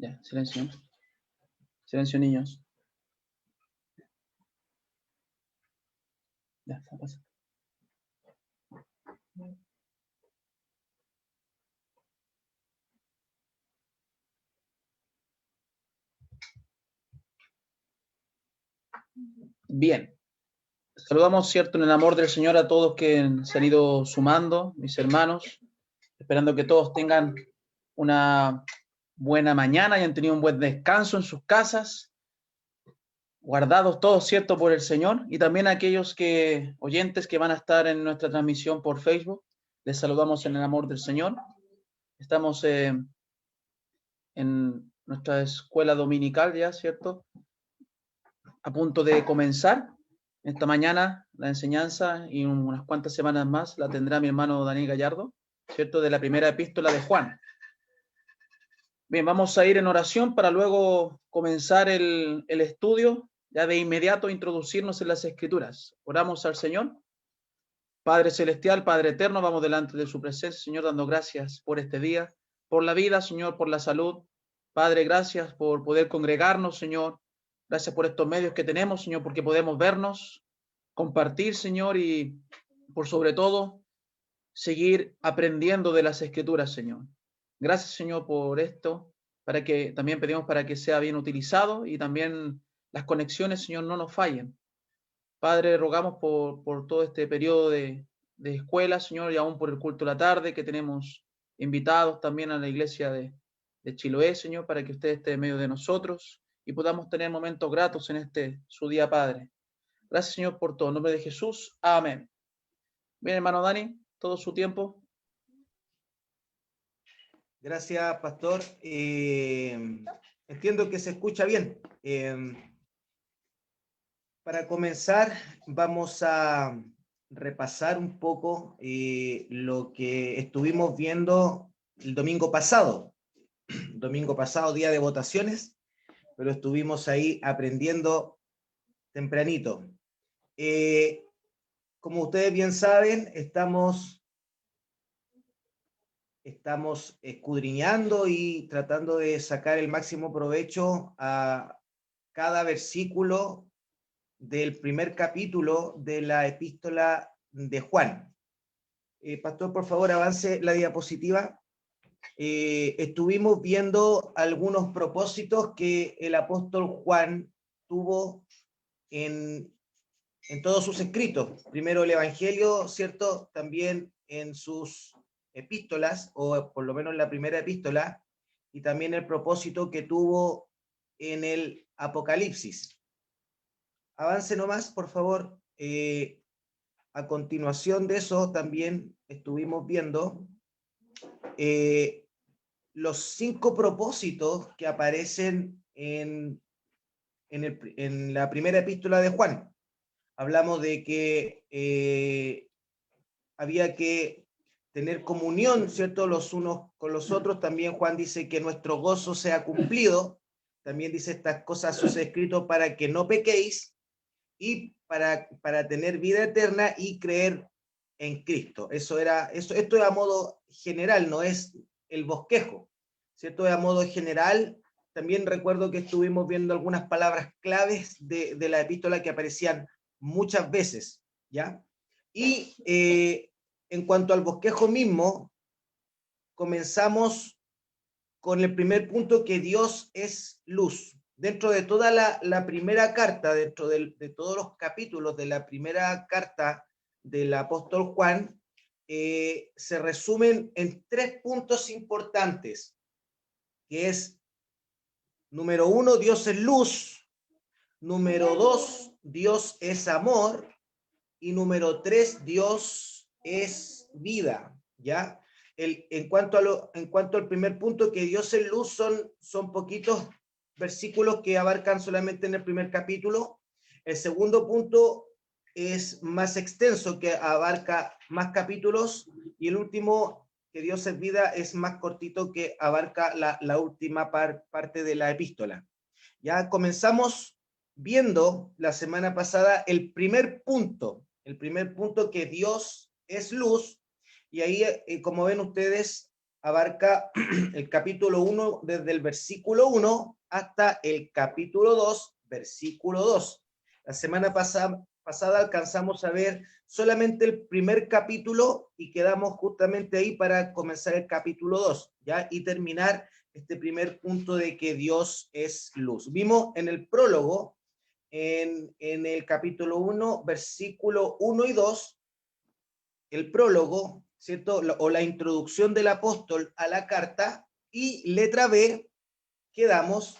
Ya, silencio. Silencio, niños. Ya, pasa. Bien. Saludamos, cierto, en el amor del Señor a todos que se han ido sumando, mis hermanos, esperando que todos tengan una buena mañana y han tenido un buen descanso en sus casas, guardados todos, cierto, por el Señor, y también a aquellos oyentes que van a estar en nuestra transmisión por Facebook. Les saludamos en el amor del Señor. Estamos en nuestra escuela dominical ya, ¿cierto? A punto de comenzar. Esta mañana la enseñanza y unas cuantas semanas más la tendrá mi hermano Daniel Gallardo, ¿cierto? De la primera epístola de Juan. Bien, vamos a ir en oración para luego comenzar el estudio, ya de inmediato introducirnos en las Escrituras. Oramos al Señor. Padre Celestial, Padre Eterno, vamos delante de su presencia, Señor, dando gracias por este día, por la vida, Señor, por la salud. Padre, gracias por poder congregarnos, Señor. Gracias por estos medios que tenemos, Señor, porque podemos vernos, compartir, Señor, y por sobre todo, seguir aprendiendo de las Escrituras, Señor. Gracias, Señor, por esto, también pedimos para que sea bien utilizado y también las conexiones, Señor, no nos fallen. Padre, rogamos por todo este periodo de escuela, Señor, y aún por el culto de la tarde, que tenemos invitados también a la iglesia de Chiloé, Señor, para que usted esté en medio de nosotros y podamos tener momentos gratos en su día, Padre. Gracias, Señor, por todo. En nombre de Jesús. Amén. Bien, hermano Dani, todo su tiempo. Gracias, pastor. Entiendo que se escucha bien. Para comenzar, vamos a repasar un poco lo que estuvimos viendo el domingo pasado. Domingo pasado, día de votaciones, pero estuvimos ahí aprendiendo tempranito. Como ustedes bien saben, estamos escudriñando y tratando de sacar el máximo provecho a cada versículo del primer capítulo de la epístola de Juan. Pastor, por favor, avance la diapositiva. Estuvimos viendo algunos propósitos que el apóstol Juan tuvo en todos sus escritos. Primero el Evangelio, ¿cierto? También en sus epístolas, o por lo menos en la primera epístola, y también el propósito que tuvo en el Apocalipsis. Avance nomás, por favor. A continuación de eso también estuvimos viendo los 5 propósitos que aparecen en la primera epístola de Juan. Hablamos de que había que tener comunión, ¿cierto?, los unos con los otros. También Juan dice que nuestro gozo sea cumplido. También dice estas cosas os he escrito para que no pequéis y para tener vida eterna y creer en Cristo. Esto es a modo general, no es el bosquejo, ¿cierto? Es a modo general. También recuerdo que estuvimos viendo algunas palabras claves de la epístola que aparecían muchas veces, ¿ya? Y en cuanto al bosquejo mismo, comenzamos con el primer punto, que Dios es luz. Dentro de toda la primera carta, dentro de todos los capítulos de la primera carta del apóstol Juan, se resumen en 3 puntos importantes, que es, número 1, Dios es luz; número 2, Dios es amor; y número 3, Dios es vida, ¿ya? En cuanto al primer punto, que Dios es luz, son poquitos versículos que abarcan solamente en el primer capítulo. El segundo punto es más extenso, que abarca más capítulos, y el último, que Dios es vida, es más cortito, que abarca la última parte de la epístola. Ya comenzamos viendo la semana pasada el primer punto, que Dios es luz, y ahí, como ven ustedes, abarca el capítulo 1 desde el versículo 1 hasta el capítulo 2, versículo 2. La semana pasada alcanzamos a ver solamente el primer capítulo y quedamos justamente ahí para comenzar el capítulo 2, ¿ya? Y terminar este primer punto de que Dios es luz. Vimos en el prólogo, en el capítulo 1, versículo 1 y 2, el prólogo, ¿cierto? O la introducción del apóstol a la carta, y letra B, quedamos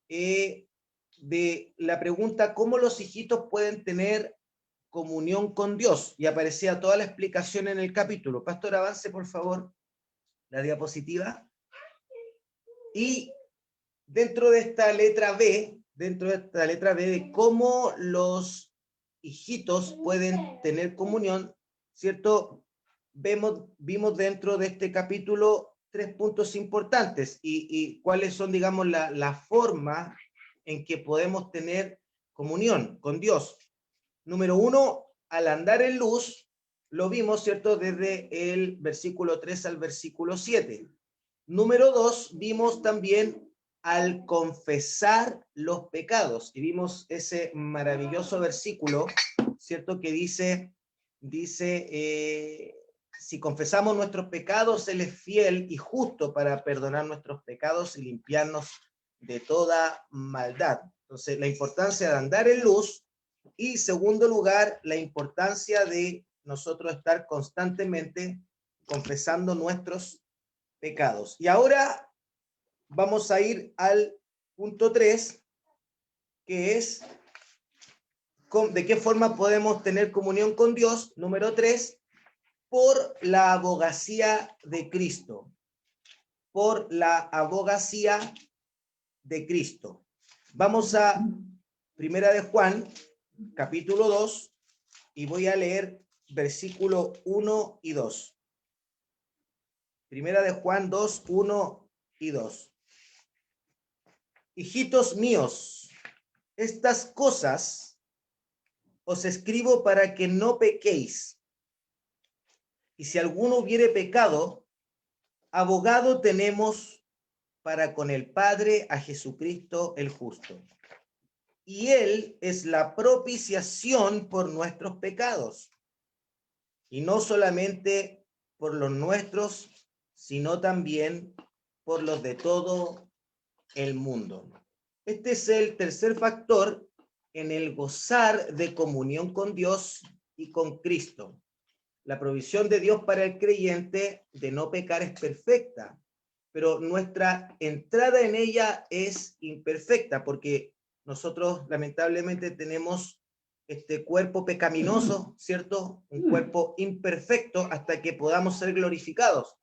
de la pregunta ¿cómo los hijitos pueden tener comunión con Dios? Y aparecía toda la explicación en el capítulo. Pastor, avance por favor la diapositiva. Y dentro de esta letra B, de cómo los hijitos pueden tener comunión, ¿cierto? Vimos dentro de este capítulo 3 puntos importantes y cuáles son, digamos, la forma en que podemos tener comunión con Dios. Número 1, al andar en luz, lo vimos, ¿cierto? Desde el versículo 3 al versículo 7. Número 2, vimos también al confesar los pecados. Y vimos ese maravilloso versículo, ¿cierto? Que dice, si confesamos nuestros pecados, Él es fiel y justo para perdonar nuestros pecados y limpiarnos de toda maldad. Entonces, la importancia de andar en luz. Y segundo lugar, la importancia de nosotros estar constantemente confesando nuestros pecados. Y ahora vamos a ir al punto 3, que es de qué forma podemos tener comunión con Dios. Número 3, por la abogacía de Cristo. Por la abogacía de Cristo. Vamos a Primera de Juan, capítulo 2, y voy a leer versículo 1 y 2. Primera de Juan 2, 1 y 2. Hijitos míos, estas cosas os escribo para que no pequéis. Y si alguno hubiere pecado, abogado tenemos para con el Padre a Jesucristo el justo. Y Él es la propiciación por nuestros pecados. Y no solamente por los nuestros, sino también por los de todo el mundo. Este es el tercer factor en el gozar de comunión con Dios y con Cristo. La provisión de Dios para el creyente de no pecar es perfecta, pero nuestra entrada en ella es imperfecta, porque nosotros lamentablemente tenemos este cuerpo pecaminoso, ¿cierto? Un cuerpo imperfecto hasta que podamos ser glorificados.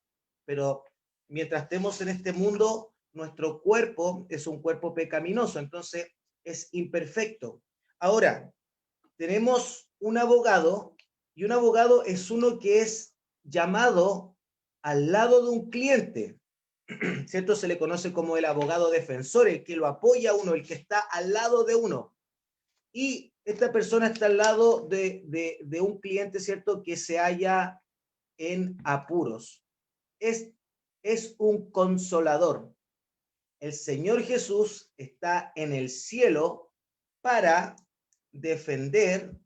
Pero mientras estemos en este mundo, nuestro cuerpo es un cuerpo pecaminoso, entonces es imperfecto. Ahora, tenemos un abogado, y un abogado es uno que es llamado al lado de un cliente, ¿cierto? Se le conoce como el abogado defensor, el que lo apoya a uno, el que está al lado de uno. Y esta persona está al lado de un cliente, ¿cierto? Que se halla en apuros. Es un consolador. El Señor Jesús está en el cielo para defender,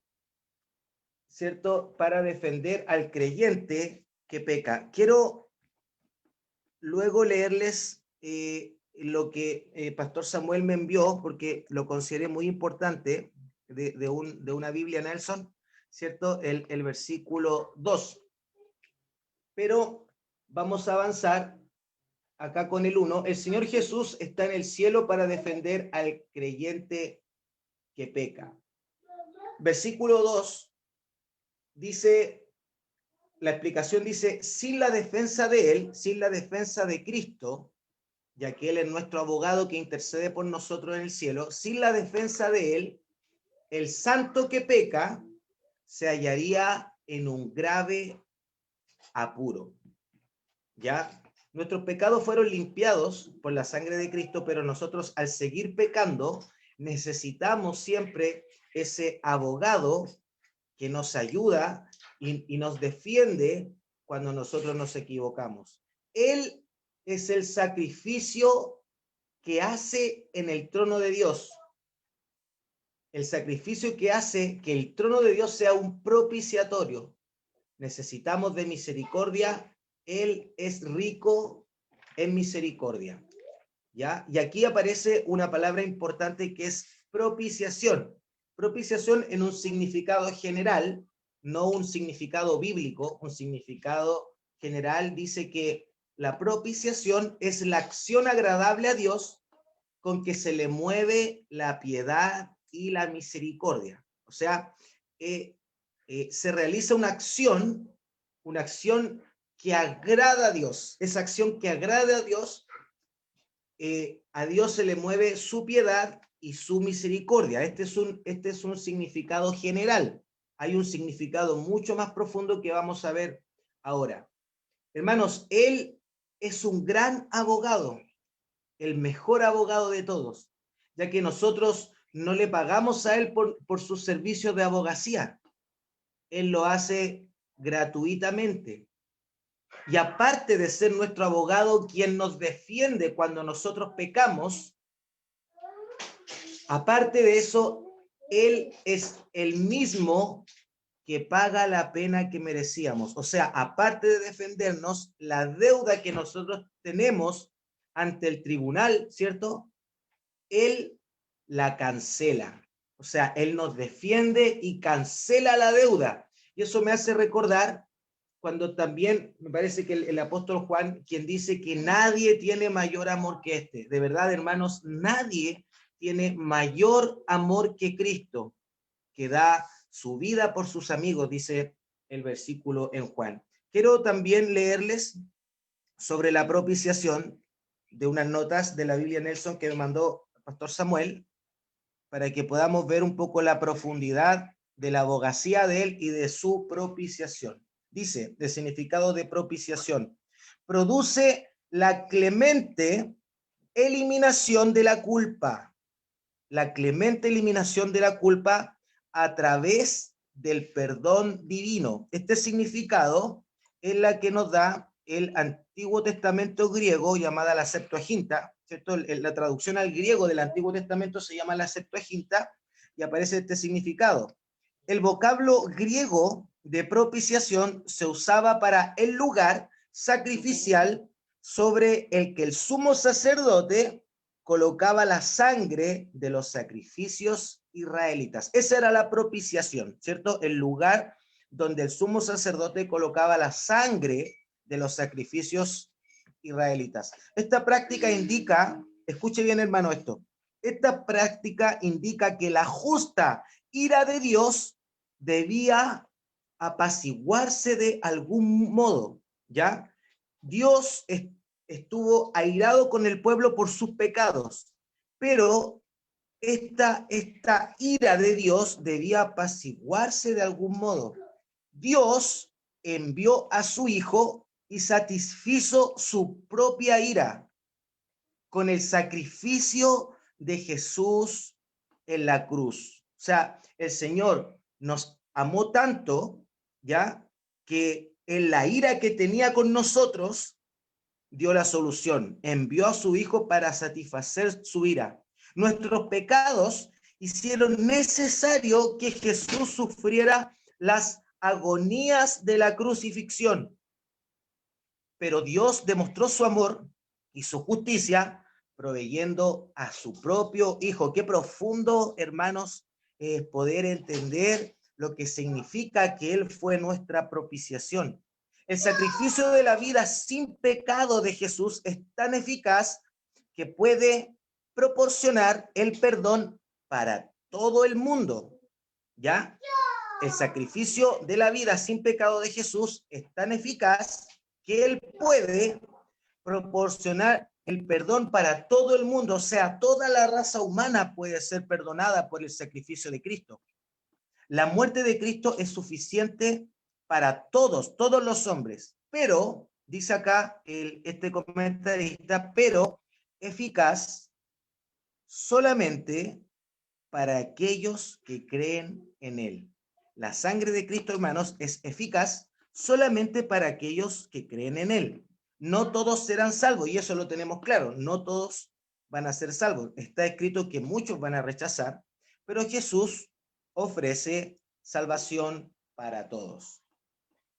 ¿cierto? Para defender al creyente que peca. Quiero luego leerles lo que Pastor Samuel me envió, porque lo consideré muy importante, de una Biblia Nelson, ¿cierto? El versículo 2. Pero vamos a avanzar acá con el 1. El Señor Jesús está en el cielo para defender al creyente que peca. Versículo 2 dice, la explicación dice, sin la defensa de Él, sin la defensa de Cristo, ya que Él es nuestro abogado que intercede por nosotros en el cielo, sin la defensa de Él, el santo que peca se hallaría en un grave apuro. ¿Ya? Nuestros pecados fueron limpiados por la sangre de Cristo, pero nosotros al seguir pecando necesitamos siempre ese abogado que nos ayuda y nos defiende cuando nosotros nos equivocamos. Él es el sacrificio que hace en el trono de Dios. El sacrificio que hace que el trono de Dios sea un propiciatorio. Necesitamos de misericordia. Él es rico en misericordia. ¿Ya? Y aquí aparece una palabra importante que es propiciación. Propiciación en un significado general, no un significado bíblico, un significado general dice que la propiciación es la acción agradable a Dios con que se le mueve la piedad y la misericordia. O sea, se realiza una acción que agrada a Dios. Esa acción que agrada a Dios se le mueve su piedad y su misericordia. Este es un significado general. Hay un significado mucho más profundo que vamos a ver ahora. Hermanos, Él es un gran abogado, el mejor abogado de todos, ya que nosotros no le pagamos a Él por sus servicios de abogacía. Él lo hace gratuitamente. Y aparte de ser nuestro abogado, quien nos defiende cuando nosotros pecamos, aparte de eso, Él es el mismo que paga la pena que merecíamos. O sea, aparte de defendernos, la deuda que nosotros tenemos ante el tribunal, ¿cierto? Él la cancela. O sea, Él nos defiende y cancela la deuda. Y eso me hace recordar cuando también me parece que el apóstol Juan, quien dice que nadie tiene mayor amor que este. De verdad, hermanos, nadie tiene mayor amor que Cristo, que da su vida por sus amigos, dice el versículo en Juan. Quiero también leerles sobre la propiciación de unas notas de la Biblia Nelson que me mandó el pastor Samuel, para que podamos ver un poco la profundidad de la abogacía de él y de su propiciación. Dice, el significado de propiciación: produce la clemente eliminación de la culpa. La clemente eliminación de la culpa a través del perdón divino. Este significado es la que nos da el Antiguo Testamento griego, llamada la Septuaginta, ¿cierto? La traducción al griego del Antiguo Testamento se llama la Septuaginta y aparece este significado. El vocablo griego de propiciación se usaba para el lugar sacrificial sobre el que el sumo sacerdote colocaba la sangre de los sacrificios israelitas. Esa era la propiciación, ¿cierto? El lugar donde el sumo sacerdote colocaba la sangre de los sacrificios israelitas. Esta práctica indica, escuche bien hermano esto, esta práctica indica que la justa ira de Dios debía apaciguarse de algún modo, ¿ya? Dios estuvo airado con el pueblo por sus pecados, pero esta ira de Dios debía apaciguarse de algún modo. Dios envió a su Hijo y satisfizo su propia ira con el sacrificio de Jesús en la cruz. O sea, el Señor nos amó tanto, ¿ya? Que en la ira que tenía con nosotros, dio la solución, envió a su Hijo para satisfacer su ira. Nuestros pecados hicieron necesario que Jesús sufriera las agonías de la crucifixión. Pero Dios demostró su amor y su justicia proveyendo a su propio Hijo. Qué profundo, hermanos, es poder entender lo que significa que Él fue nuestra propiciación. El sacrificio de la vida sin pecado de Jesús es tan eficaz que puede proporcionar el perdón para todo el mundo, ¿ya? El sacrificio de la vida sin pecado de Jesús es tan eficaz que Él puede proporcionar el perdón para todo el mundo, o sea, toda la raza humana puede ser perdonada por el sacrificio de Cristo. La muerte de Cristo es suficiente para todos los hombres, pero, dice acá este comentarista, pero eficaz solamente para aquellos que creen en Él. La sangre de Cristo, hermanos, es eficaz solamente para aquellos que creen en Él. no todos serán salvos, y eso lo tenemos claro, no todos van a ser salvos. Está escrito que muchos van a rechazar, pero Jesús ofrece salvación para todos.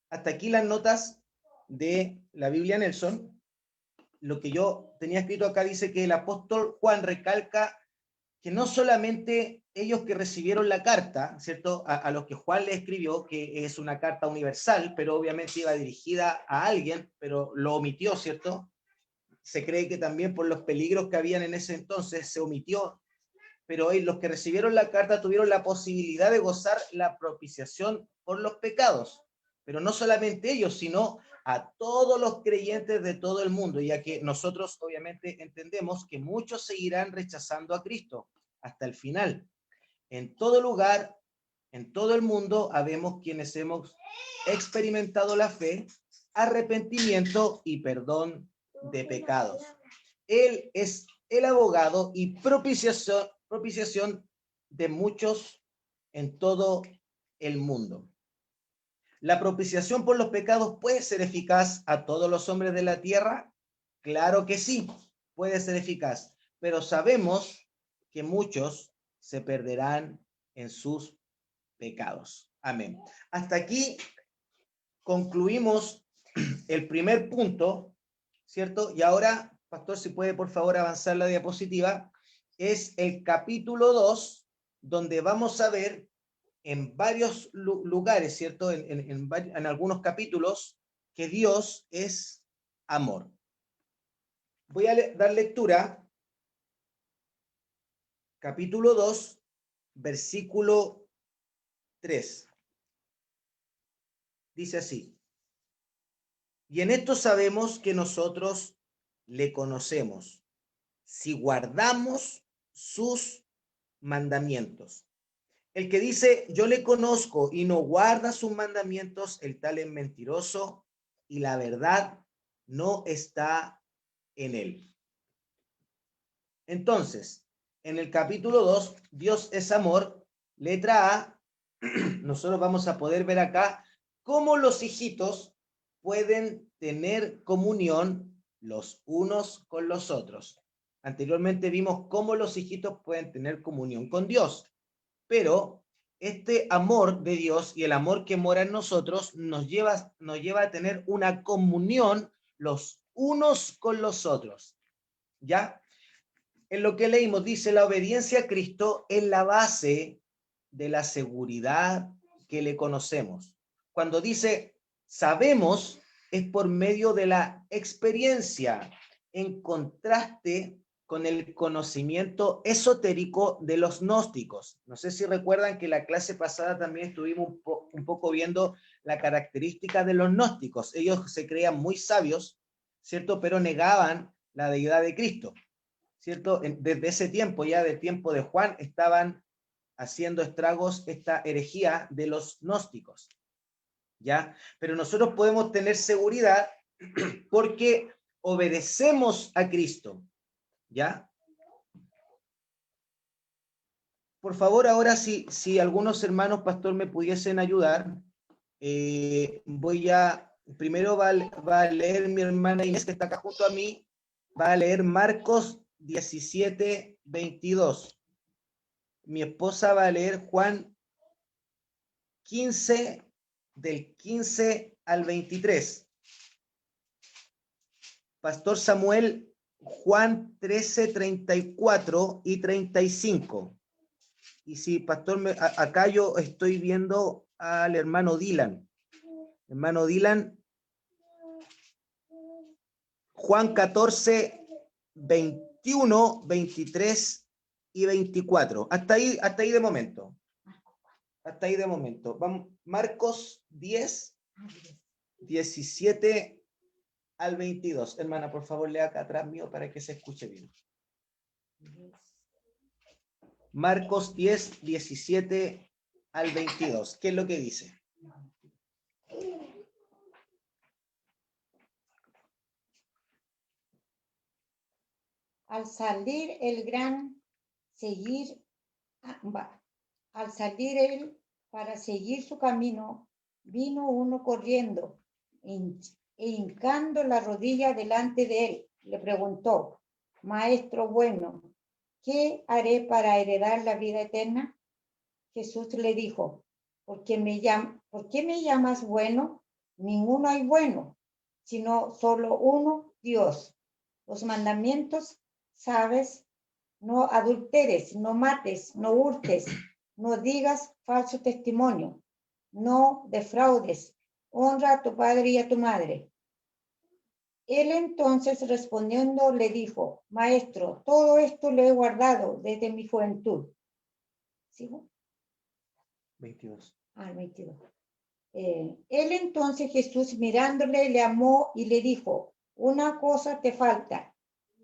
Hasta aquí las notas de la Biblia Nelson. Lo que yo tenía escrito acá dice que el apóstol Juan recalca que no solamente ellos que recibieron la carta, ¿cierto? A los que Juan le escribió, que es una carta universal, pero obviamente iba dirigida a alguien, pero lo omitió, ¿cierto? Se cree que también por los peligros que habían en ese entonces se omitió, pero los que recibieron la carta tuvieron la posibilidad de gozar la propiciación por los pecados. Pero no solamente ellos, sino a todos los creyentes de todo el mundo, ya que nosotros obviamente entendemos que muchos seguirán rechazando a Cristo hasta el final. En todo lugar, en todo el mundo, habemos quienes hemos experimentado la fe, arrepentimiento y perdón de pecados. Él es el abogado y propiciación de muchos en todo el mundo. ¿La propiciación por los pecados puede ser eficaz a todos los hombres de la tierra? Claro que sí, puede ser eficaz, pero sabemos que muchos se perderán en sus pecados. Amén. Hasta aquí concluimos el primer punto, ¿cierto? Y ahora, pastor, si puede por favor avanzar la diapositiva, es el capítulo 2, donde vamos a ver en varios lugares, ¿cierto? En algunos capítulos, que Dios es amor. Voy a dar lectura, capítulo 2, versículo 3. Dice así: y en esto sabemos que nosotros le conocemos, si guardamos sus mandamientos. El que dice, yo le conozco y no guarda sus mandamientos, el tal es mentiroso y la verdad no está en él. Entonces, en el capítulo 2, Dios es amor, letra A, nosotros vamos a poder ver acá cómo los hijitos pueden tener comunión los unos con los otros. Anteriormente vimos cómo los hijitos pueden tener comunión con Dios, pero este amor de Dios y el amor que mora en nosotros nos lleva a tener una comunión los unos con los otros. ¿Ya? En lo que leímos dice, la obediencia a Cristo es la base de la seguridad que le conocemos. Cuando dice sabemos, es por medio de la experiencia, en contraste con el conocimiento esotérico de los gnósticos. No sé si recuerdan que la clase pasada también estuvimos un poco viendo la característica de los gnósticos. Ellos se creían muy sabios, ¿cierto? Pero negaban la deidad de Cristo, ¿cierto? Desde ese tiempo, ya del tiempo de Juan, estaban haciendo estragos esta herejía de los gnósticos, ¿ya? Pero nosotros podemos tener seguridad porque obedecemos a Cristo, ¿ya? Por favor, ahora si algunos hermanos, pastor, me pudiesen ayudar, primero va a leer mi hermana Inés, que está acá junto a mí, va a leer Marcos 17, 22. Mi esposa va a leer Juan 15, del 15 al 23. Pastor Samuel, Juan 13, 34 y 35. Y si, pastor, acá yo estoy viendo al hermano Dylan. Hermano Dylan, Juan 14, 21, 23 y 24. Hasta ahí de momento. Hasta ahí de momento. Vamos, Marcos 10, 17 al 22. Hermana, por favor, lea acá atrás mío para que se escuche bien. Marcos 10, 17 al 22. ¿Qué es lo que dice? Al salir él para seguir su camino, vino uno corriendo, e hincando la rodilla delante de él, le preguntó: Maestro bueno, ¿qué haré para heredar la vida eterna? Jesús le dijo: ¿por qué me llamas bueno? Ninguno hay bueno, sino solo uno, Dios. Los mandamientos, ¿sabes? No adulteres, no mates, no hurtes, no digas falso testimonio, no defraudes, honra a tu padre y a tu madre. Él entonces respondiendo le dijo: Maestro, todo esto lo he guardado desde mi juventud. ¿Sigo? 22. 22. Él entonces, Jesús mirándole, le amó y le dijo: una cosa te falta.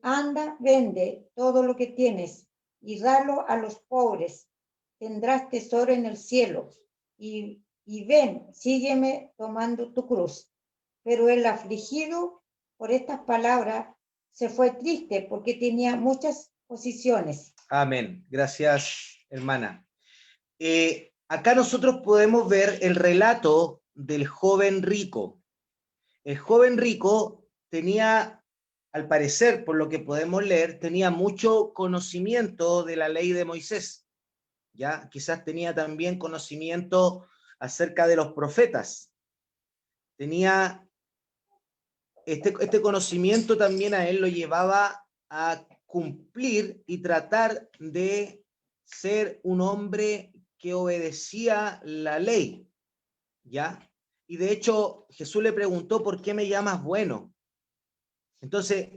Anda, vende todo lo que tienes y dalo a los pobres. Tendrás tesoro en el cielo. Y ven, sígueme tomando tu cruz. Pero el afligido por estas palabras se fue triste porque tenía muchas posesiones. Amén. Gracias, hermana. Acá nosotros podemos ver el relato del joven rico. El joven rico tenía, al parecer, por lo que podemos leer, tenía mucho conocimiento de la ley de Moisés. ¿Ya? Quizás tenía también conocimiento acerca de los profetas. Tenía este conocimiento también a él lo llevaba a cumplir y tratar de ser un hombre que obedecía la ley, ¿ya? Y de hecho Jesús le preguntó: ¿por qué me llamas bueno? Entonces,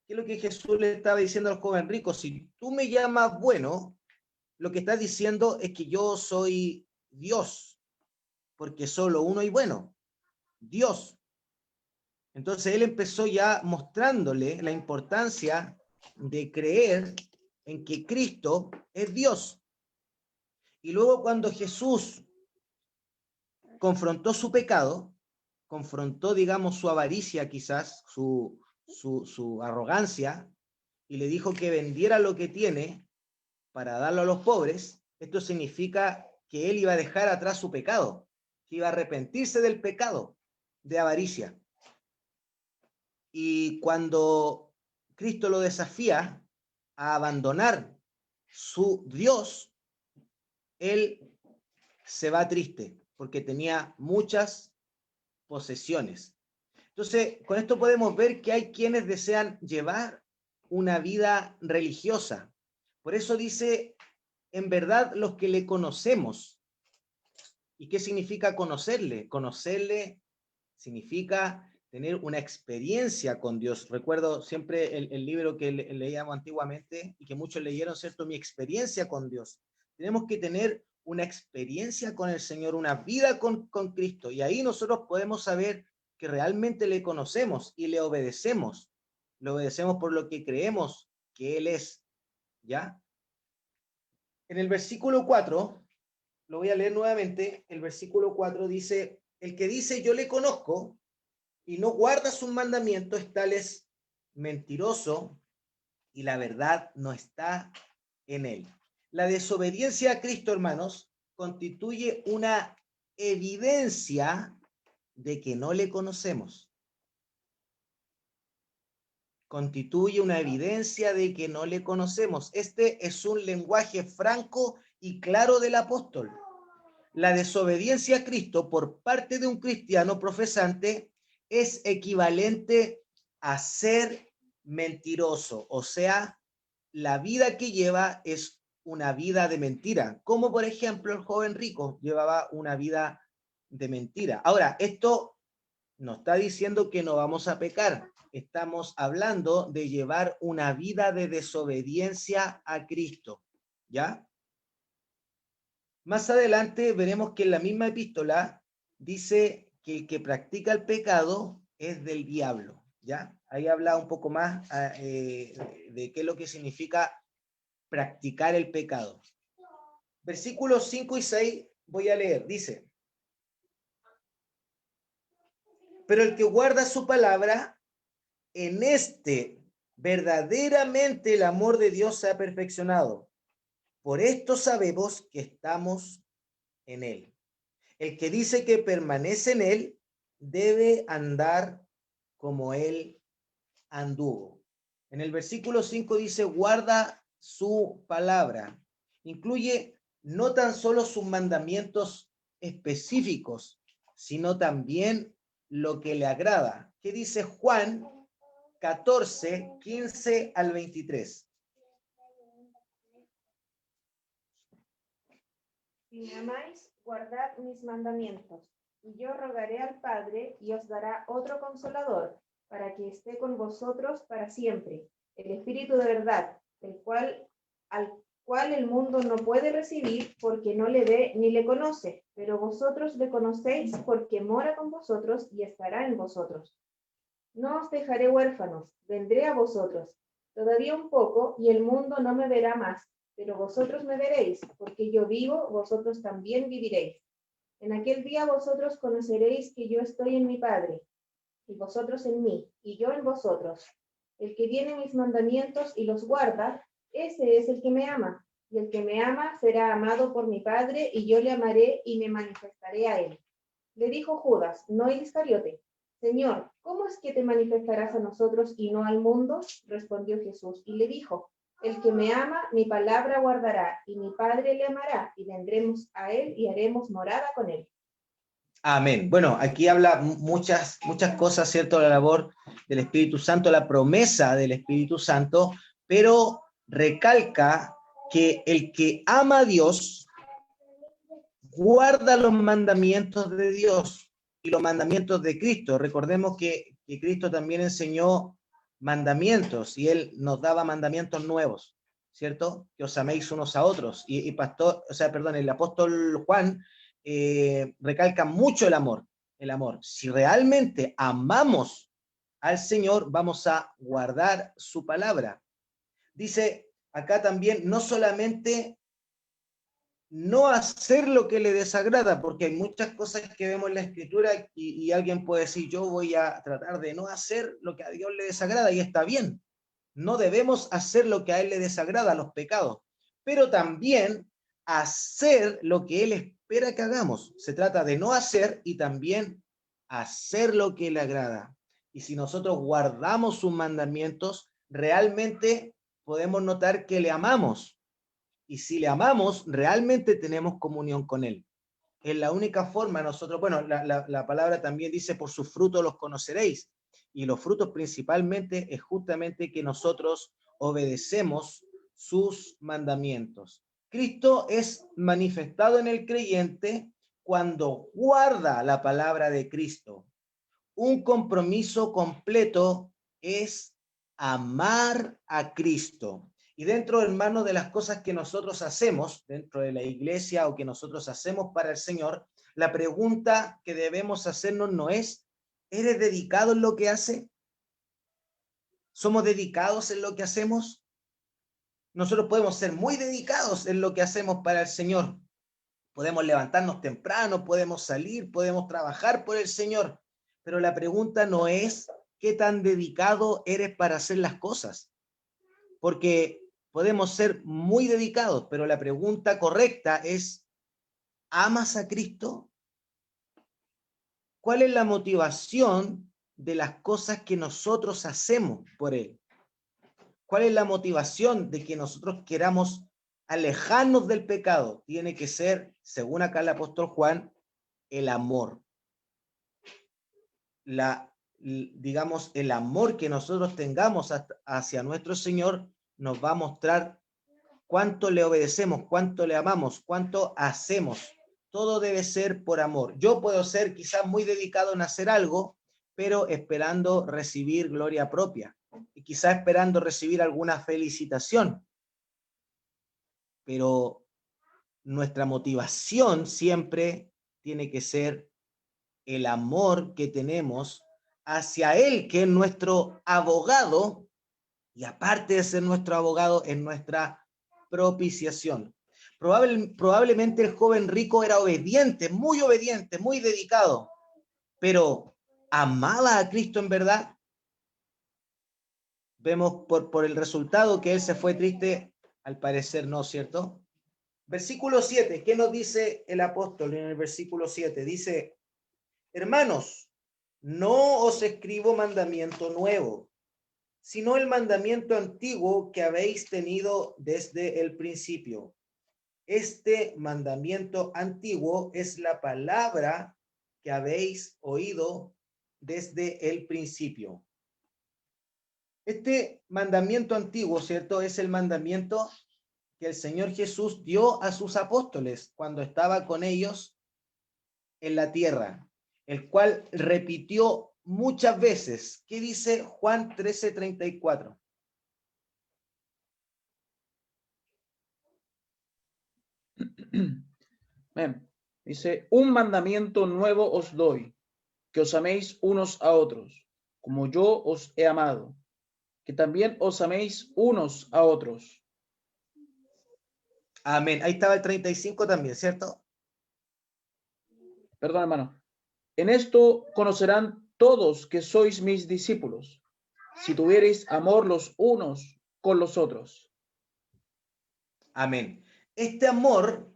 ¿qué es lo que Jesús le estaba diciendo al joven rico? Si tú me llamas bueno, lo que estás diciendo es que yo soy Dios, porque solo uno hay bueno, Dios. Entonces él empezó ya mostrándole la importancia de creer en que Cristo es Dios. Y luego cuando Jesús confrontó su pecado, confrontó, digamos, su avaricia quizás, su arrogancia, y le dijo que vendiera lo que tiene para darlo a los pobres, esto significa que él iba a dejar atrás su pecado, que iba a arrepentirse del pecado de avaricia. Y cuando Cristo lo desafía a abandonar su Dios, él se va triste porque tenía muchas posesiones. Entonces, con esto podemos ver que hay quienes desean llevar una vida religiosa. Por eso dice, en verdad, los que le conocemos. ¿Y qué significa conocerle? Conocerle significa tener una experiencia con Dios. Recuerdo siempre el libro que leíamos antiguamente y que muchos leyeron, ¿cierto? Mi experiencia con Dios. Tenemos que tener una experiencia con el Señor, una vida con Cristo. Y ahí nosotros podemos saber que realmente le conocemos y le obedecemos. Le obedecemos por lo que creemos que Él es. ¿Ya? En el versículo 4, lo voy a leer nuevamente, el versículo 4 dice: el que dice yo le conozco y no guarda sus mandamientos, tal es mentiroso y la verdad no está en él. La desobediencia a Cristo, hermanos, constituye una evidencia de que no le conocemos. Constituye una evidencia de que no le conocemos. Este es un lenguaje franco y claro del apóstol. La desobediencia a Cristo por parte de un cristiano profesante es equivalente a ser mentiroso, o sea, la vida que lleva es una vida de mentira, como por ejemplo el joven rico llevaba una vida de mentira. Ahora, esto no está diciendo que no vamos a pecar, estamos hablando de llevar una vida de desobediencia a Cristo, ¿ya? Más adelante veremos que en la misma epístola dice que el que practica el pecado es del diablo, ¿ya? Ahí habla un poco más de qué es lo que significa practicar el pecado. Versículos 5 y 6 voy a leer, dice: pero el que guarda su palabra, en este verdaderamente el amor de Dios se ha perfeccionado. Por esto sabemos que estamos en él. El que dice que permanece en él debe andar como él anduvo. En el versículo 5 dice, guarda su palabra. Incluye no tan solo sus mandamientos específicos, sino también lo que le agrada. ¿Qué dice Juan 14, 15 al 23? Si me amáis, guardad mis mandamientos, y yo rogaré al Padre, y os dará otro consolador, para que esté con vosotros para siempre, el Espíritu de verdad, al cual el mundo no puede recibir, porque no le ve ni le conoce, pero vosotros le conocéis, porque mora con vosotros y estará en vosotros. No os dejaré huérfanos, vendré a vosotros. Todavía un poco, y el mundo no me verá más, pero vosotros me veréis, porque yo vivo, vosotros también viviréis. En aquel día vosotros conoceréis que yo estoy en mi Padre, y vosotros en mí, y yo en vosotros. El que tiene mis mandamientos y los guarda, ese es el que me ama, y el que me ama será amado por mi Padre, y yo le amaré y me manifestaré a él. Le dijo Judas, no el Iscariote: Señor, ¿cómo es que te manifestarás a nosotros y no al mundo? Respondió Jesús y le dijo: el que me ama, mi palabra guardará, y mi Padre le amará, y vendremos a él y haremos morada con él. Amén. Bueno, aquí habla muchas cosas, ¿cierto? La labor del Espíritu Santo, la promesa del Espíritu Santo, pero recalca que el que ama a Dios guarda los mandamientos de Dios y los mandamientos de Cristo. Recordemos que Cristo también enseñó mandamientos y él nos daba mandamientos nuevos, ¿cierto? Que os améis unos a otros. Y el apóstol Juan recalca mucho el amor. El amor. Si realmente amamos al Señor, vamos a guardar su palabra. Dice acá también, no solamente no hacer lo que le desagrada, porque hay muchas cosas que vemos en la Escritura y alguien puede decir, yo voy a tratar de no hacer lo que a Dios le desagrada, y está bien. No debemos hacer lo que a Él le desagrada, los pecados, pero también hacer lo que Él espera que hagamos. Se trata de no hacer y también hacer lo que le agrada. Y si nosotros guardamos sus mandamientos, realmente podemos notar que le amamos. Y si le amamos, realmente tenemos comunión con Él. Es la única forma nosotros, bueno, la palabra también dice, por sus frutos los conoceréis. Y los frutos principalmente es justamente que nosotros obedecemos sus mandamientos. Cristo es manifestado en el creyente cuando guarda la palabra de Cristo. Un compromiso completo es amar a Cristo. Y dentro, hermano, de las cosas que nosotros hacemos dentro de la iglesia o que nosotros hacemos para el Señor, la pregunta que debemos hacernos no es, ¿eres dedicado en lo que hace? ¿Somos dedicados en lo que hacemos? Nosotros podemos ser muy dedicados en lo que hacemos para el Señor. Podemos levantarnos temprano, podemos salir, podemos trabajar por el Señor. Pero la pregunta no es qué tan dedicado eres para hacer las cosas. Porque podemos ser muy dedicados, pero la pregunta correcta es, ¿amas a Cristo? ¿Cuál es la motivación de las cosas que nosotros hacemos por Él? ¿Cuál es la motivación de que nosotros queramos alejarnos del pecado? Tiene que ser, según acá el apóstol Juan, el amor. Digamos, el amor que nosotros tengamos hacia nuestro Señor nos va a mostrar cuánto le obedecemos, cuánto le amamos, cuánto hacemos. Todo debe ser por amor. Yo puedo ser quizás muy dedicado en hacer algo, pero esperando recibir gloria propia y quizás esperando recibir alguna felicitación. Pero nuestra motivación siempre tiene que ser el amor que tenemos hacia Él, que es nuestro abogado, y aparte de ser nuestro abogado, es nuestra propiciación. Probablemente el joven rico era obediente, muy dedicado, pero ¿amaba a Cristo en verdad? Vemos por el resultado que él se fue triste, al parecer no, ¿cierto? Versículo 7, ¿qué nos dice el apóstol en el versículo 7? Dice, hermanos, no os escribo mandamiento nuevo, sino el mandamiento antiguo que habéis tenido desde el principio. Este mandamiento antiguo es la palabra que habéis oído desde el principio. Este mandamiento antiguo, ¿cierto? Es el mandamiento que el Señor Jesús dio a sus apóstoles cuando estaba con ellos en la tierra, el cual repitió muchas veces. ¿Qué dice Juan 13:34? Bien. Dice, un mandamiento nuevo os doy, que os améis unos a otros, como yo os he amado, que también os améis unos a otros. Amén. Ahí estaba el 35 también, ¿cierto? Perdón, hermano. En esto conocerán todos que sois mis discípulos, si tuviereis amor los unos con los otros. Amén. Este amor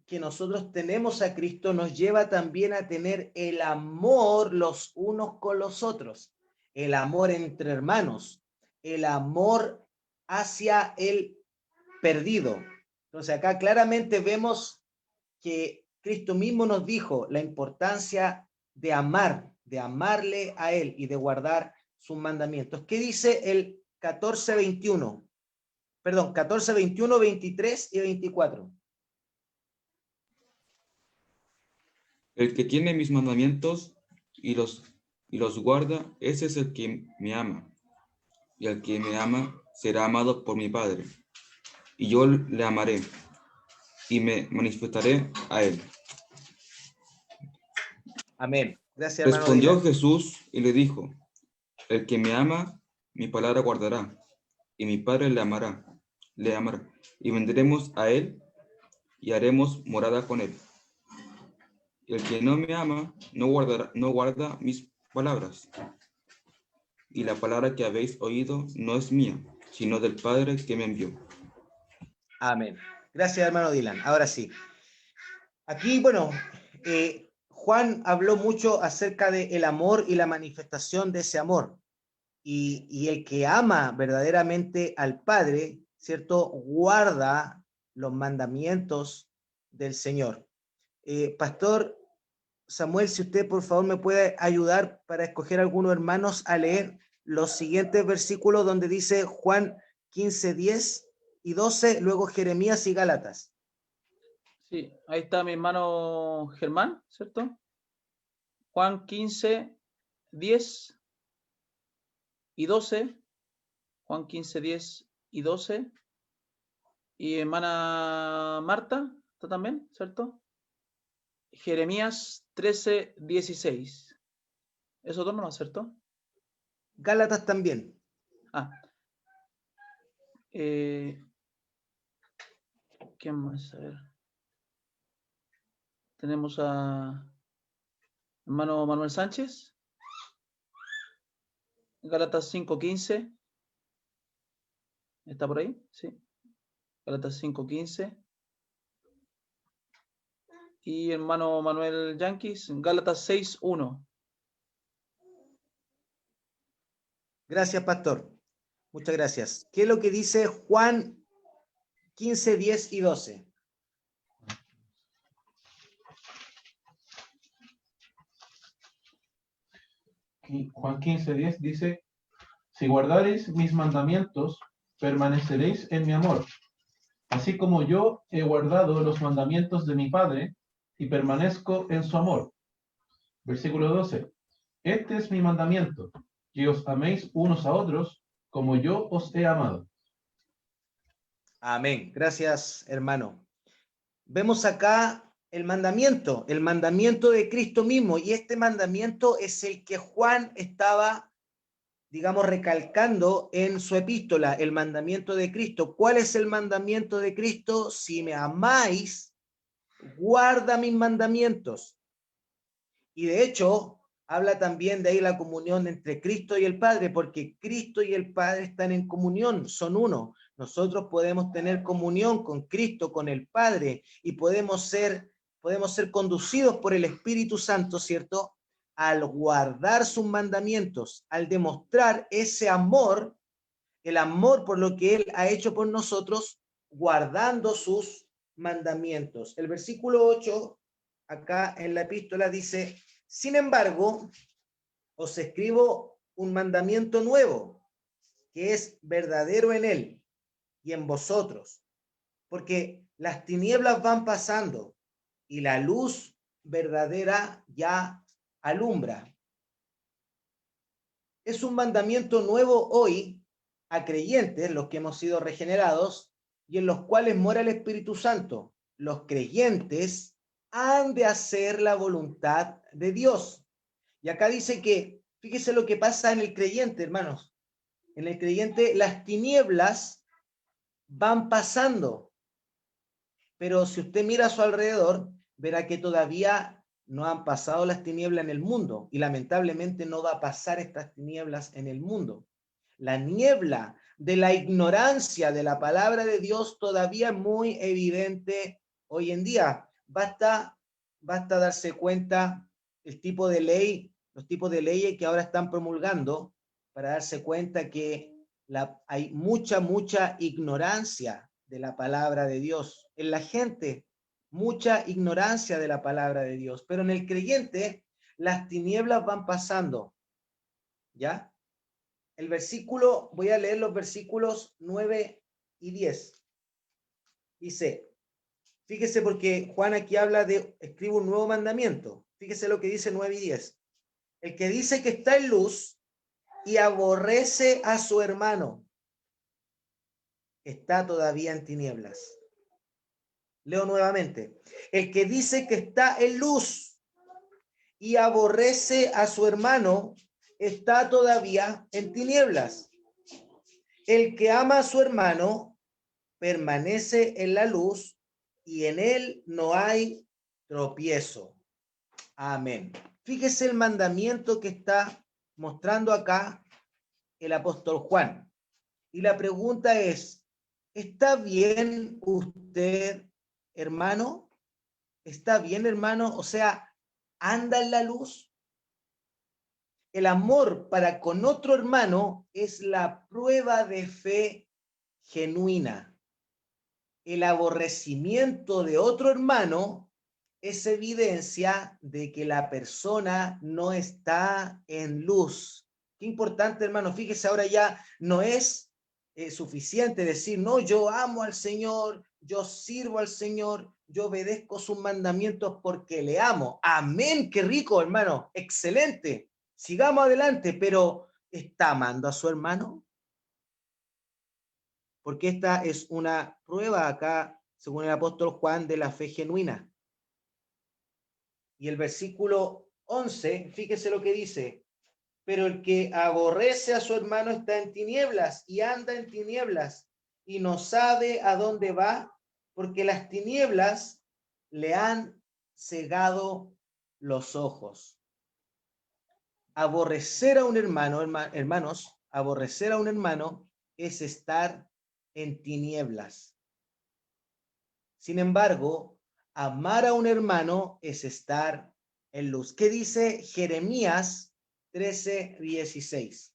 que nosotros tenemos a Cristo nos lleva también a tener el amor los unos con los otros, el amor entre hermanos, el amor hacia el perdido. Entonces acá claramente vemos que Cristo mismo nos dijo la importancia de amar, de amarle a Él y de guardar sus mandamientos. ¿Qué dice el 14:21? Perdón, 14, 21, 23 y 24. El que tiene mis mandamientos y los guarda, ese es el que me ama. Y el que me ama será amado por mi Padre. Y yo le amaré y me manifestaré a él. Amén. Gracias, hermano. Respondió Dylan. Jesús y le dijo, el que me ama, mi palabra guardará, y mi Padre le amará, y vendremos a él y haremos morada con él. El que no me ama, no guarda mis palabras. Y la palabra que habéis oído no es mía, sino del Padre que me envió. Amén. Gracias, hermano Dylan. Ahora sí. Aquí, bueno, Juan habló mucho acerca del amor y la manifestación de ese amor. Y el que ama verdaderamente al Padre, ¿cierto? Guarda los mandamientos del Señor. Pastor Samuel, si usted por favor me puede ayudar para escoger a algunos hermanos a leer los siguientes versículos donde dice Juan 15, 10 y 12, luego Jeremías y Gálatas. Sí, ahí está mi hermano Germán, ¿cierto? Juan 15, 10 y 12. Juan 15, 10 y 12. Y hermana Marta, ¿está también, cierto? Jeremías 13, 16. Esos dos nomás, ¿cierto? Gálatas también. ¿Quién más? A ver. Tenemos a hermano Manuel Sánchez. Gálatas 5:15. ¿Está por ahí? Sí. Gálatas 5:15. Y hermano Manuel Yanquis, Gálatas 6:1. Gracias, pastor. Muchas gracias. ¿Qué es lo que dice Juan 15, 10 y 12? Juan 15, 10 dice, si guardareis mis mandamientos, permaneceréis en mi amor, así como yo he guardado los mandamientos de mi Padre y permanezco en su amor. Versículo 12. Este es mi mandamiento, que os améis unos a otros como yo os he amado. Amén. Gracias, hermano. Vemos acá el mandamiento de Cristo mismo, y este mandamiento es el que Juan estaba, digamos, recalcando en su epístola, el mandamiento de Cristo. ¿Cuál es el mandamiento de Cristo? Si me amáis, guarda mis mandamientos. Y de hecho, habla también de ahí la comunión entre Cristo y el Padre, porque Cristo y el Padre están en comunión, son uno. Nosotros podemos tener comunión con Cristo, con el Padre, y podemos ser conducidos por el Espíritu Santo, ¿cierto? al guardar sus mandamientos, al demostrar ese amor, el amor por lo que Él ha hecho por nosotros, guardando sus mandamientos. El versículo 8, acá en la epístola dice, sin embargo, os escribo un mandamiento nuevo, que es verdadero en Él y en vosotros, porque las tinieblas van pasando y la luz verdadera ya alumbra. Es un mandamiento nuevo hoy a creyentes, los que hemos sido regenerados, y en los cuales mora el Espíritu Santo. Los creyentes han de hacer la voluntad de Dios. Y acá dice que, fíjese lo que pasa en el creyente, hermanos. En el creyente las tinieblas van pasando. Pero si usted mira a su alrededor, verá que todavía no han pasado las tinieblas en el mundo, y lamentablemente no va a pasar estas tinieblas en el mundo. La niebla de la ignorancia de la palabra de Dios todavía es muy evidente hoy en día. Basta darse cuenta el tipo de ley, los tipos de leyes que ahora están promulgando para darse cuenta que hay mucha ignorancia de la palabra de Dios. En la gente, mucha ignorancia de la palabra de Dios, pero en el creyente las tinieblas van pasando, ¿ya? El versículo, voy a leer los versículos 9 y 10. Dice, fíjese porque Juan aquí habla de, escribe un nuevo mandamiento. Fíjese lo que dice 9 y 10. El que dice que está en luz y aborrece a su hermano, está todavía en tinieblas. Leo nuevamente. El que dice que está en luz y aborrece a su hermano, está todavía en tinieblas. El que ama a su hermano permanece en la luz y en él no hay tropiezo. Amén. Fíjese el mandamiento que está mostrando acá el apóstol Juan. Y la pregunta es, ¿está bien usted, hermano? ¿Está bien, hermano? O sea, ¿anda en la luz? El amor para con otro hermano es la prueba de fe genuina. El aborrecimiento de otro hermano es evidencia de que la persona no está en luz. Qué importante, hermano. Fíjese, ahora ya no es suficiente decir, no, yo amo al Señor, yo sirvo al Señor, yo obedezco sus mandamientos porque le amo. Amén, qué rico, hermano. Excelente. Sigamos adelante, pero ¿está amando a su hermano? Porque esta es una prueba acá, según el apóstol Juan, de la fe genuina. Y el versículo 11, fíjese lo que dice, pero el que aborrece a su hermano está en tinieblas y anda en tinieblas y no sabe a dónde va, porque las tinieblas le han cegado los ojos. Aborrecer a un hermano, hermanos, aborrecer a un hermano es estar en tinieblas. Sin embargo, amar a un hermano es estar en luz. ¿Qué dice Jeremías 13:16?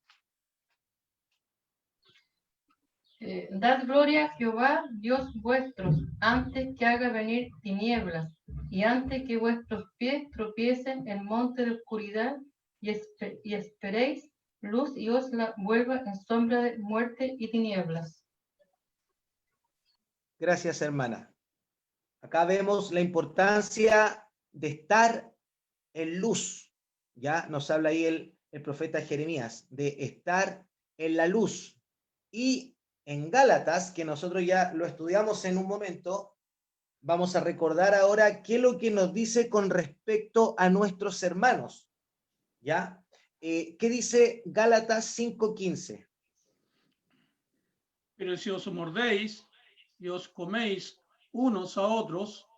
Dad gloria a Jehová, Dios vuestros, antes que haga venir tinieblas, y antes que vuestros pies tropiecen en monte de oscuridad, y esperéis luz y os la vuelva en sombra de muerte y tinieblas. Gracias, hermana. Acá vemos la importancia de estar en luz. Ya nos habla ahí el profeta Jeremías, de estar en la luz. Y en Gálatas, que nosotros ya lo estudiamos en un momento, vamos a recordar ahora qué es lo que nos dice con respecto a nuestros hermanos. ¿Ya? ¿Qué dice Gálatas 5:15? Pero si os mordéis y os coméis unos a otros,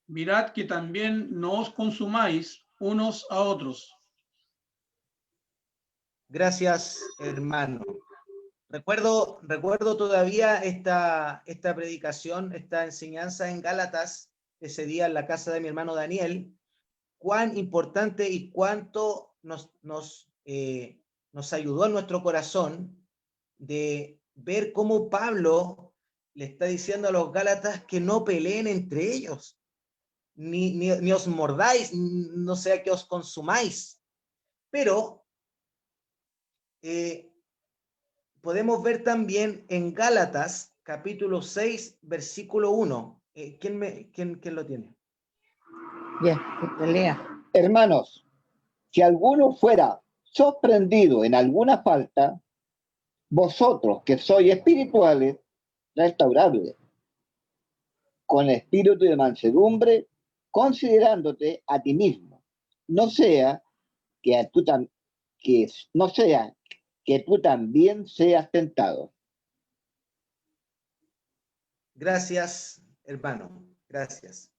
mirad que también no os consumáis unos a otros. Gracias, hermano. Recuerdo todavía esta predicación, esta enseñanza en Gálatas, ese día en la casa de mi hermano Daniel, cuán importante y cuánto nos ayudó en nuestro corazón de ver cómo Pablo le está diciendo a los Gálatas que no peleen entre ellos, ni os mordáis, no sea que os consumáis. Pero podemos ver también en Gálatas, capítulo 6, versículo 1. ¿Quién lo tiene? Ya, que lea. Hermanos, si alguno fuera sorprendido en alguna falta, vosotros que sois espirituales, restaurables, con espíritu de mansedumbre, considerándote a ti mismo, no sea que tú también seas tentado. Gracias, hermano. Gracias.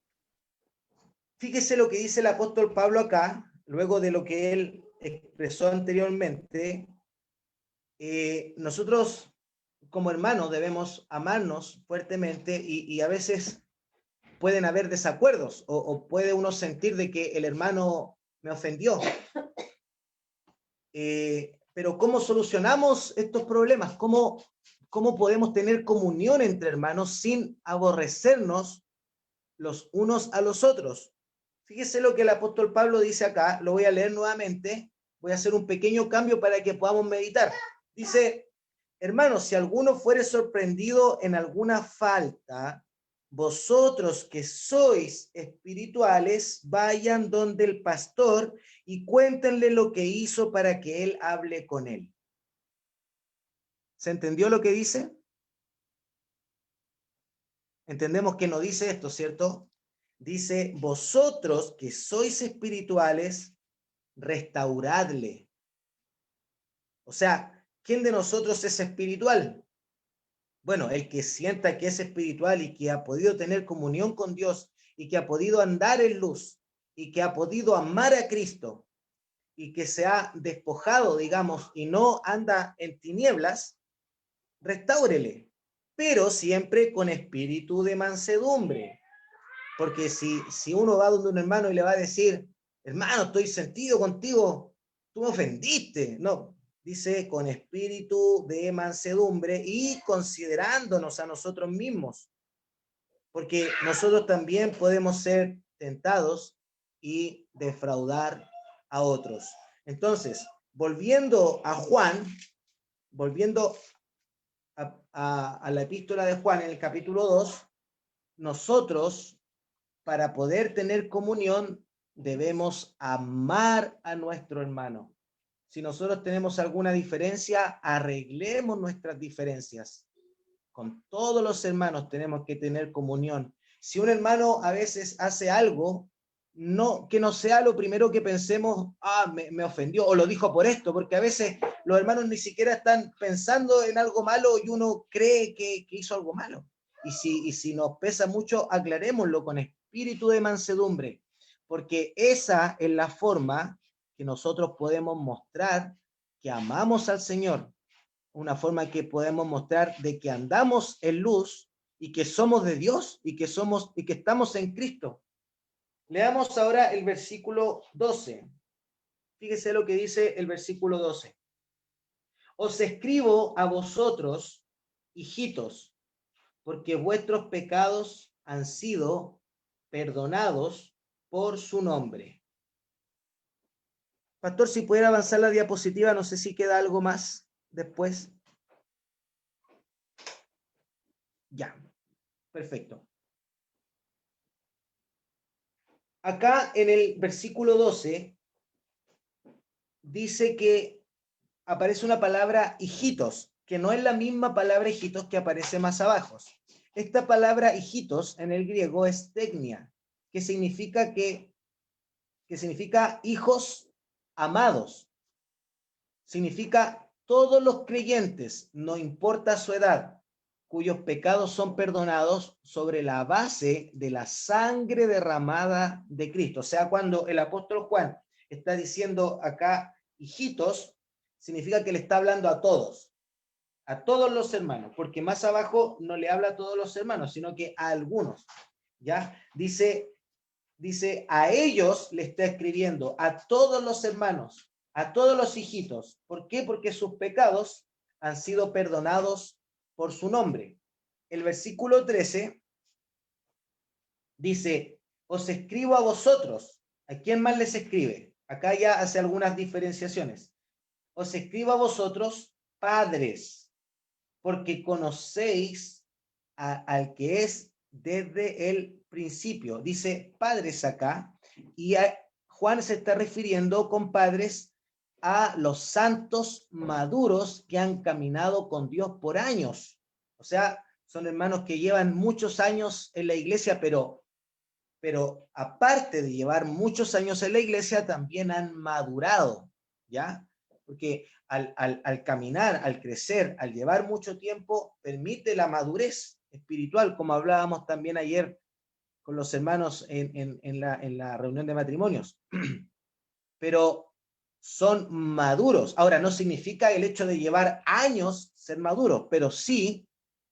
Fíjese lo que dice el apóstol Pablo acá, luego de lo que él expresó anteriormente. Nosotros, como hermanos, debemos amarnos fuertemente y a veces pueden haber desacuerdos o puede uno sentir de que el hermano me ofendió. Pero ¿cómo solucionamos estos problemas? ¿Cómo podemos tener comunión entre hermanos sin aborrecernos los unos a los otros? Fíjese lo que el apóstol Pablo dice acá, lo voy a leer nuevamente, voy a hacer un pequeño cambio para que podamos meditar. Dice, hermanos, si alguno fuere sorprendido en alguna falta, vosotros que sois espirituales, vayan donde el pastor y cuéntenle lo que hizo para que él hable con él. ¿Se entendió lo que dice? Entendemos que no dice esto, ¿cierto? Dice, vosotros que sois espirituales, restauradle. O sea, ¿quién de nosotros es espiritual? Bueno, el que sienta que es espiritual y que ha podido tener comunión con Dios y que ha podido andar en luz y que ha podido amar a Cristo y que se ha despojado, digamos, y no anda en tinieblas, restáurele, pero siempre con espíritu de mansedumbre. Porque si uno va donde un hermano y le va a decir, hermano, estoy sentido contigo, tú me ofendiste. No, dice con espíritu de mansedumbre y considerándonos a nosotros mismos. Porque nosotros también podemos ser tentados y defraudar a otros. Entonces, volviendo a Juan, volviendo a la epístola de Juan en el capítulo 2, nosotros, para poder tener comunión, debemos amar a nuestro hermano. Si nosotros tenemos alguna diferencia, arreglemos nuestras diferencias. Con todos los hermanos tenemos que tener comunión. Si un hermano a veces hace algo, que no sea lo primero que pensemos, me ofendió o lo dijo por esto, porque a veces los hermanos ni siquiera están pensando en algo malo y uno cree que hizo algo malo. Y si nos pesa mucho, aclarémoslo con espíritu de mansedumbre, porque esa es la forma que nosotros podemos mostrar que amamos al Señor, una forma que podemos mostrar de que andamos en luz y que somos de Dios y que estamos en Cristo. Leamos ahora el versículo 12. Fíjese lo que dice el versículo 12. Os escribo a vosotros, hijitos, porque vuestros pecados han sido perdonados por su nombre. Pastor, si pudiera avanzar la diapositiva, no sé si queda algo más después. Ya, perfecto. Acá en el versículo 12 dice que aparece una palabra hijitos, que no es la misma palabra hijitos que aparece más abajo. Esta palabra hijitos en el griego es teknia, que significa hijos amados. Significa todos los creyentes, no importa su edad, cuyos pecados son perdonados sobre la base de la sangre derramada de Cristo. O sea, cuando el apóstol Juan está diciendo acá hijitos, significa que le está hablando a todos los hermanos, porque más abajo no le habla a todos los hermanos, sino que a algunos. ¿Ya? Dice, dice, a ellos le está escribiendo, a todos los hermanos, a todos los hijitos. ¿Por qué? Porque sus pecados han sido perdonados por su nombre. El versículo 13 dice, os escribo a vosotros. ¿A quién más les escribe? Acá ya hace algunas diferenciaciones. Os escribo a vosotros, padres, porque conocéis al que es desde el principio. Dice padres acá, y Juan se está refiriendo con padres a los santos maduros que han caminado con Dios por años. O sea, son hermanos que llevan muchos años en la iglesia, pero aparte de llevar muchos años en la iglesia, también han madurado, ¿ya? Porque al caminar, al crecer, al llevar mucho tiempo, permite la madurez espiritual, como hablábamos también ayer con los hermanos en la reunión de matrimonios. Pero son maduros. Ahora, no significa el hecho de llevar años ser maduros, pero sí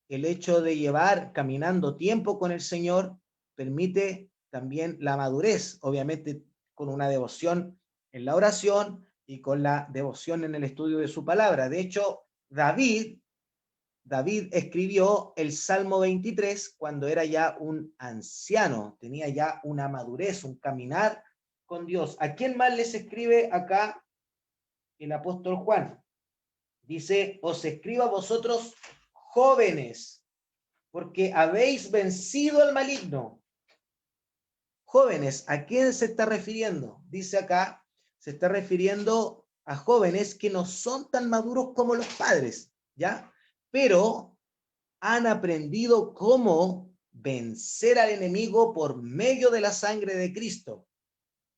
el hecho de llevar caminando tiempo con el Señor permite también la madurez, obviamente con una devoción en la oración y con la devoción en el estudio de su palabra. De hecho, David escribió el Salmo 23 cuando era ya un anciano, tenía ya una madurez, un caminar con Dios. ¿A quién más les escribe acá el apóstol Juan? Dice, os escribo a vosotros jóvenes, porque habéis vencido al maligno. Jóvenes, ¿a quién se está refiriendo? Dice acá, se está refiriendo a jóvenes que no son tan maduros como los padres, ¿ya? Pero han aprendido cómo vencer al enemigo por medio de la sangre de Cristo.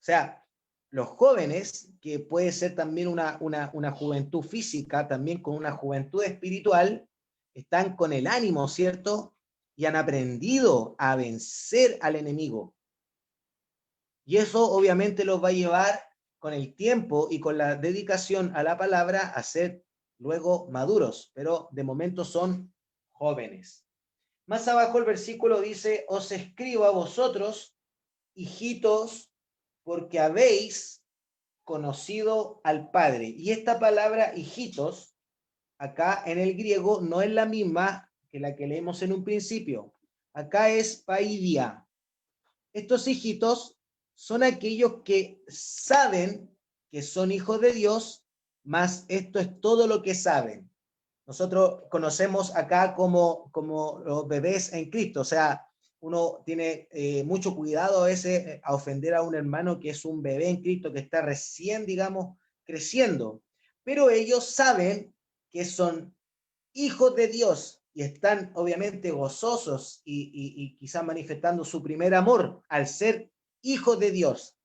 O sea, los jóvenes, que puede ser también una juventud física, también con una juventud espiritual, están con el ánimo, ¿cierto? Y han aprendido a vencer al enemigo. Y eso obviamente los va a llevar con el tiempo y con la dedicación a la palabra a ser luego maduros, pero de momento son jóvenes. Más abajo el versículo dice, os escribo a vosotros, hijitos, porque habéis conocido al Padre. Y esta palabra hijitos, acá en el griego, no es la misma que la que leemos en un principio. Acá es paidia. Estos hijitos son aquellos que saben que son hijos de Dios, mas esto es todo lo que saben. Nosotros conocemos acá como los bebés en Cristo, o sea, uno tiene mucho cuidado a veces a ofender a un hermano que es un bebé en Cristo, que está recién, digamos, creciendo, pero ellos saben que son hijos de Dios y están obviamente gozosos y quizás manifestando su primer amor al ser hijos de Dios.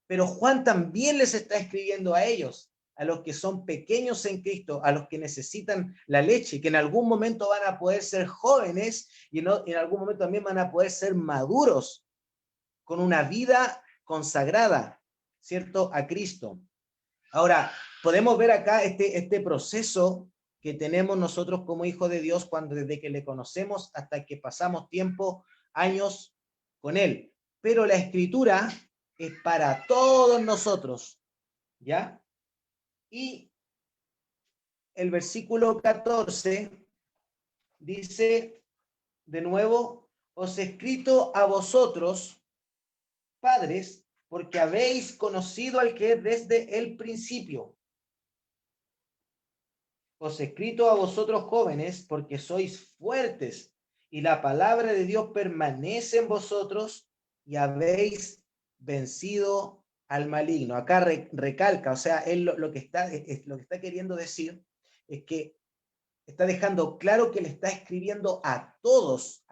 Pero Juan también les está escribiendo a ellos, a los que son pequeños en Cristo, a los que necesitan la leche, que en algún momento van a poder ser jóvenes y en algún momento también van a poder ser maduros, con una vida consagrada, ¿cierto?, a Cristo. Ahora, podemos ver acá este proceso que tenemos nosotros como hijos de Dios cuando desde que le conocemos hasta que pasamos tiempo, años con Él. Pero la Escritura es para todos nosotros, ¿ya? Y el versículo 14 dice de nuevo, os he escrito a vosotros, padres, porque habéis conocido al que es desde el principio. Os he escrito a vosotros jóvenes, porque sois fuertes, y la palabra de Dios permanece en vosotros, y habéis vencido al maligno. Acá recalca, o sea, él lo que está queriendo decir es que está dejando claro que le está escribiendo a todos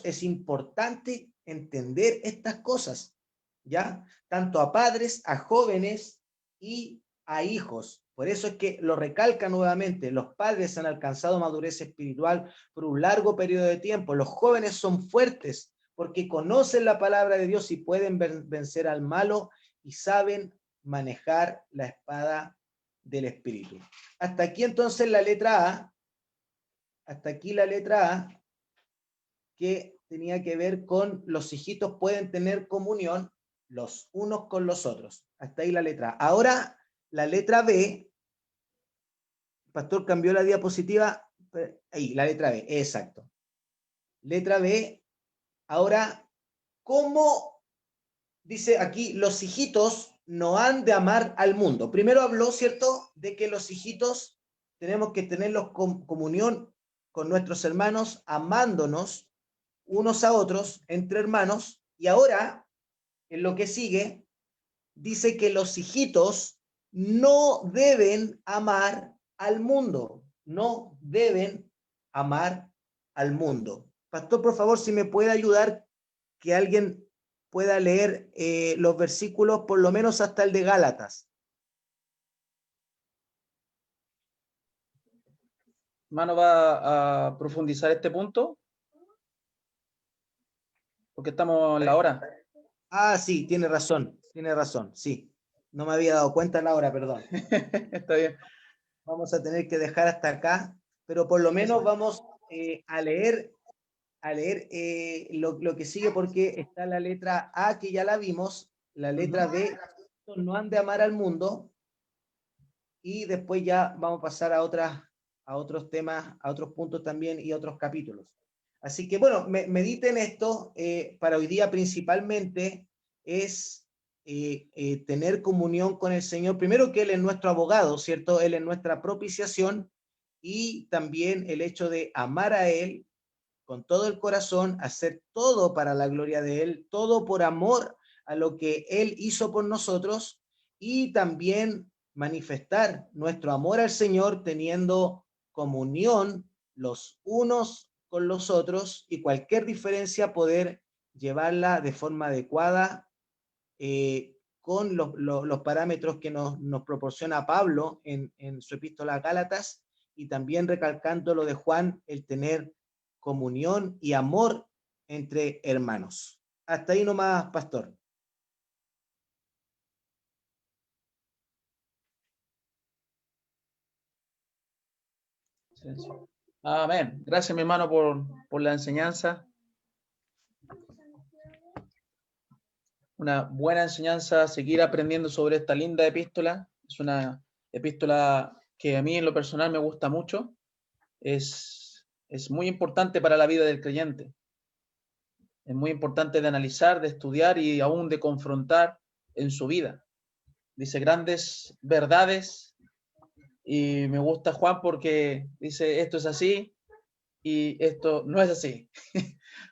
es importante entender estas cosas, ¿ya? Tanto a padres, a jóvenes y a hijos. Por eso es que lo recalca nuevamente, los padres han alcanzado madurez espiritual por un largo periodo de tiempo, los jóvenes son fuertes porque conocen la palabra de Dios y pueden vencer al malo y saben manejar la espada del Espíritu. Hasta aquí entonces la letra A, hasta aquí la letra A, que tenía que ver con los hijitos pueden tener comunión los unos con los otros. Hasta ahí la letra A. Ahora, la letra B, pastor cambió la diapositiva, ahí, la letra B, exacto. Letra B, ahora, ¿cómo dice aquí? Los hijitos no han de amar al mundo. Primero habló, ¿cierto?, de que los hijitos tenemos que tenerlos con comunión con nuestros hermanos, amándonos unos a otros, entre hermanos, y ahora, en lo que sigue, dice que los hijitos no deben amar al mundo, no deben amar al mundo. Pastor, por favor, si me puede ayudar, que alguien pueda leer los versículos, por lo menos hasta el de Gálatas. Hermano, ¿va a profundizar este punto? Porque estamos en la hora. Ah, sí, tiene razón, sí. No me había dado cuenta en la hora, perdón. Está bien. Vamos a tener que dejar hasta acá, pero por lo menos vamos a leer lo que sigue, porque está la letra A, que ya la vimos, la letra B, no han de amar al mundo, y después ya vamos a pasar a otros temas, a otros puntos también y otros capítulos. Así que bueno, mediten esto. Para hoy día principalmente es tener comunión con el Señor. Primero, que Él es nuestro abogado, ¿cierto? Él es nuestra propiciación, y también el hecho de amar a Él con todo el corazón, hacer todo para la gloria de Él, todo por amor a lo que Él hizo por nosotros, y también manifestar nuestro amor al Señor teniendo comunión los unos con los otros, y cualquier diferencia poder llevarla de forma adecuada con los parámetros que nos proporciona Pablo en su epístola a Gálatas, y también recalcando lo de Juan, el tener comunión y amor entre hermanos. Hasta ahí nomás, pastor. Amén. Gracias, mi hermano, por la enseñanza. Una buena enseñanza, seguir aprendiendo sobre esta linda epístola. Es una epístola que a mí en lo personal me gusta mucho. Es muy importante para la vida del creyente. Es muy importante de analizar, de estudiar y aún de confrontar en su vida. Dice grandes verdades, y me gusta Juan porque dice esto es así y esto no es así.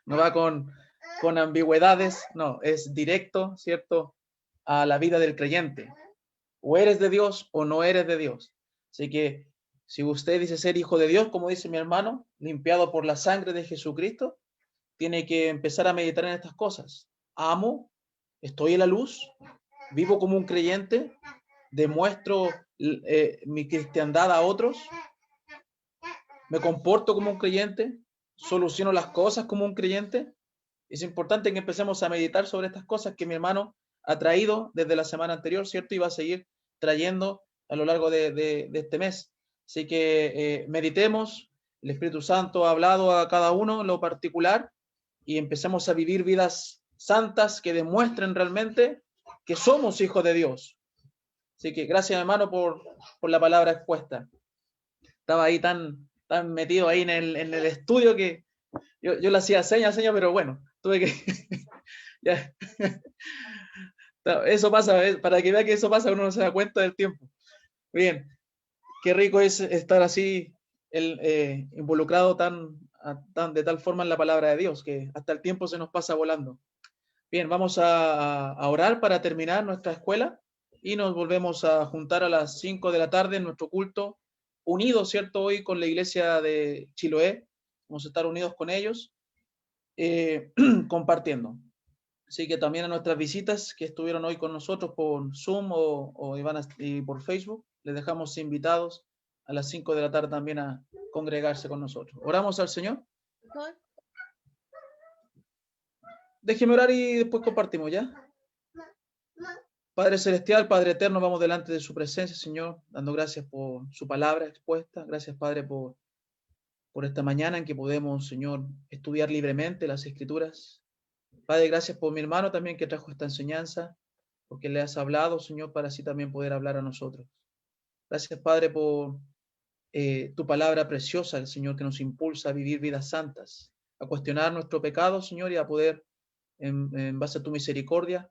No va con ambigüedades, no, es directo, ¿cierto?, a la vida del creyente. O eres de Dios o no eres de Dios. Así que si usted dice ser hijo de Dios, como dice mi hermano, limpiado por la sangre de Jesucristo, tiene que empezar a meditar en estas cosas. Amo, estoy en la luz, vivo como un creyente, demuestro mi cristiandad a otros, me comporto como un creyente, soluciono las cosas como un creyente. Es importante que empecemos a meditar sobre estas cosas que mi hermano ha traído desde la semana anterior, ¿cierto? Y va a seguir trayendo a lo largo de este mes. Así que meditemos, el Espíritu Santo ha hablado a cada uno en lo particular, y empecemos a vivir vidas santas que demuestren realmente que somos hijos de Dios. Así que gracias, hermano, por la palabra expuesta. Estaba ahí tan metido ahí en el estudio que yo le hacía señas, pero bueno, tuve que... ya. Eso pasa, para que vea que eso pasa, uno no se da cuenta del tiempo. Bien, qué rico es estar así involucrado de tal forma en la palabra de Dios, que hasta el tiempo se nos pasa volando. Bien, vamos a orar para terminar nuestra escuela, y nos volvemos a juntar a las 5 de la tarde en nuestro culto, unidos, ¿cierto? Hoy con la iglesia de Chiloé, vamos a estar unidos con ellos, compartiendo. Así que también a nuestras visitas que estuvieron hoy con nosotros por Zoom y por Facebook, les dejamos invitados a las 5 de la tarde también a congregarse con nosotros. Oramos al Señor. Déjeme orar y después compartimos, ¿ya? Padre Celestial, Padre Eterno, vamos delante de su presencia, Señor, dando gracias por su palabra expuesta. Gracias, Padre, por esta mañana en que podemos, Señor, estudiar libremente las Escrituras. Padre, gracias por mi hermano también que trajo esta enseñanza, porque le has hablado, Señor, para así también poder hablar a nosotros. Gracias, Padre, por tu palabra preciosa, Señor, que nos impulsa a vivir vidas santas, a cuestionar nuestro pecado, Señor, y a poder, en base a tu misericordia,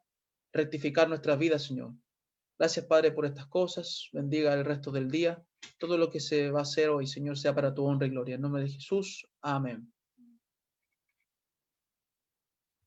rectificar nuestras vidas, Señor. Gracias, Padre, por estas cosas. Bendiga el resto del día. Todo lo que se va a hacer hoy, Señor, sea para tu honra y gloria. En nombre de Jesús. Amén.